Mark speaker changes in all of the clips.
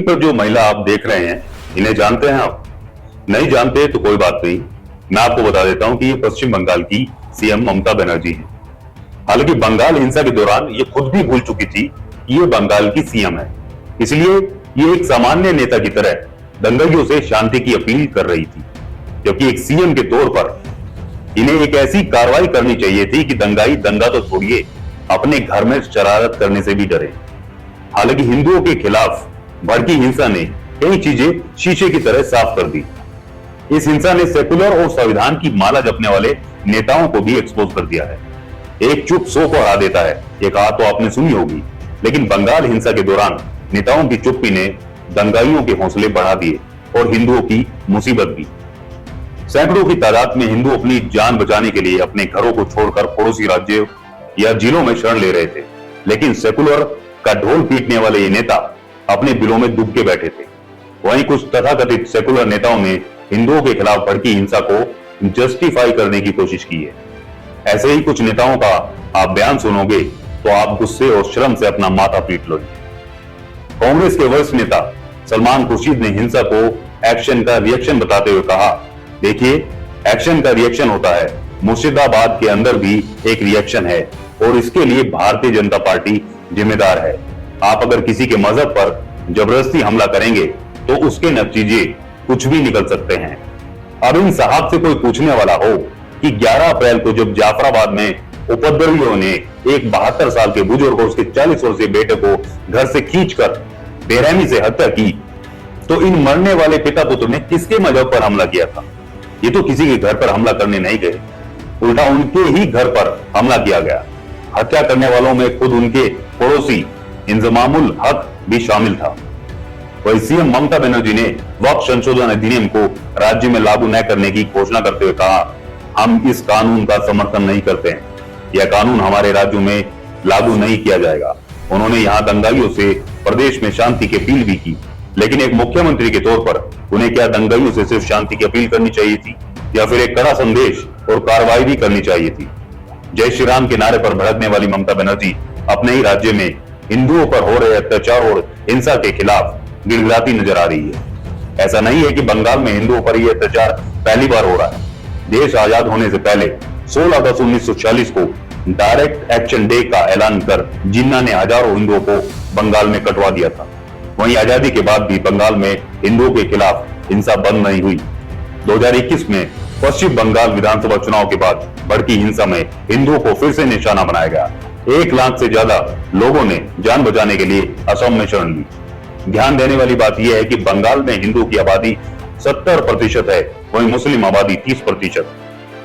Speaker 1: Screen पर जो महिला आप देख रहे हैं, इन्हें जानते हैं आप? नहीं जानते तो कोई बात नहीं, मैं आपको बता देता हूं कि ये पश्चिम बंगाल की सीएम ममता बनर्जी हैं। हालांकि बंगाल हिंसा के दौरान ये खुद भी भूल चुकी थी कि ये बंगाल की सीएम है, इसलिए ये एक सामान्य नेता की तरह दंगाइयों से शांति की अपील कर रही थी, क्योंकि एक सीएम के तौर पर इन्हें एक ऐसी कार्रवाई करनी चाहिए थी कि दंगाई दंगा तो छोड़िए, अपने घर में शरारत करने से भी डरे। हालांकि हिंदुओं के खिलाफ भड़की हिंसा ने कई चीजें शीशे की तरह साफ कर दी। इस हिंसा ने सेकुलर और संविधान की माला जपने वाले नेताओं को भी एक्सपोज कर दिया है। एक चुप 100 को हरा देता है, ये कहा तो आपने सुनी होगी, लेकिन बंगाल हिंसा के दौरान नेताओं की चुप्पी ने दंगाइयों के हौसले बढ़ा दिए और हिंदुओं की मुसीबत भी। सैकड़ों की तादाद में हिंदू अपनी जान बचाने के लिए अपने घरों को छोड़कर पड़ोसी राज्यों या जिलों में शरण ले रहे थे, लेकिन सेकुलर का ढोल पीटने वाले ये नेता अपने बिलों में डूब के बैठे थे। वहीं कुछ तथाकथित सेकुलर नेताओं ने हिंदुओं के खिलाफ भड़की हिंसा को जस्टिफाई करने की कोशिश की है। ऐसे ही कुछ नेताओं का आप बयान सुनोगे तो आप गुस्से और शर्म से अपना माथा पीट लोगे। कांग्रेस के वरिष्ठ नेता सलमान खुर्शीद ने हिंसा को एक्शन का रिएक्शन बताते हुए कहा, देखिए एक्शन का रिएक्शन होता है, मुर्शिदाबाद के अंदर भी एक रिएक्शन है और इसके लिए भारतीय जनता पार्टी जिम्मेदार है। आप अगर किसी के मजहब पर जबरदस्ती हमला करेंगे तो उसके नतीजे कुछ भी निकल सकते हैं। अब इन साहब से कोई पूछने वाला हो कि 11 अप्रैल को जब जाफराबाद में उपद्रवियों ने एक 72 साल के बुजुर्ग और उसके 40 वर्षीय बेटे को घर से खींचकर बेरहमी से हत्या की, तो इन मरने वाले पिता पुत्र ने किसके मजहब पर हमला किया था? ये तो किसी के घर पर हमला करने नहीं गए, उल्टा उनके ही घर पर हमला किया गया। हत्या करने वालों में खुद उनके पड़ोसी इंजमामुल हक भी शामिल था। वही सीएम ममता बनर्जी ने वक्फ संशोधन अधिनियम को राज्य में लागू न करने की घोषणा करते हुए कहा, हम इस कानून का समर्थन नहीं करते हैं, यह कानून हमारे राज्यों में लागू नहीं किया जाएगा। उन्होंने यहाँ दंगाइयों से प्रदेश में शांति की अपील भी की, लेकिन एक मुख्यमंत्री के तौर पर उन्हें क्या दंगाइयों से सिर्फ शांति की अपील करनी चाहिए थी या फिर एक कड़ा संदेश और कार्रवाई भी करनी चाहिए थी? जय श्री राम के नारे पर भड़कने वाली ममता बनर्जी अपने ही राज्य में हिंदुओं पर हो रहे अत्याचार और हिंसा के खिलाफ गिड़गिड़ाती नजर आ रही है। ऐसा नहीं है कि बंगाल में हिंदुओं पर यह अत्याचार पहली बार हो रहा है। देश आजाद होने से पहले 16 अगस्त 1940 को डायरेक्ट एक्शन डे का ऐलान कर जिन्ना ने हजारों हिंदुओं को बंगाल में कटवा दिया था। वहीं आजादी के बाद भी बंगाल में हिंदुओं के खिलाफ हिंसा बंद नहीं हुई। 2021 में पश्चिम बंगाल विधानसभा चुनाव के बाद भड़की हिंसा में हिंदुओं को फिर से निशाना बनाया गया। 1 लाख से ज्यादा लोगों ने जान बचाने के लिए असम में शरण ली। ध्यान देने वाली बात यह है कि बंगाल में हिंदू की आबादी 70% है, वहीं मुस्लिम आबादी 30%।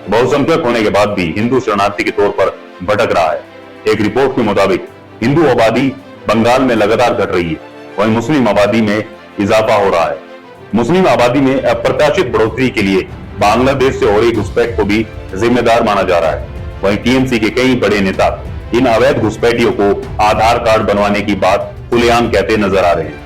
Speaker 1: बहुसंख्यक होने के बाद भी हिंदू शरणार्थी के तौर पर भटक रहा है। एक रिपोर्ट के मुताबिक हिंदू आबादी बंगाल में लगातार घट रही है, वहीं मुस्लिम आबादी में इजाफा हो रहा है। मुस्लिम आबादी में अप्रत्याशित बढ़ोतरी के लिए बांग्लादेश से हो रही घुसपैठ को भी जिम्मेदार माना जा रहा है। वहीं टीएमसी के कई बड़े नेता इन अवैध घुसपैठियों को आधार कार्ड बनवाने की बात खुलेआम कहते नजर आ रहे हैं।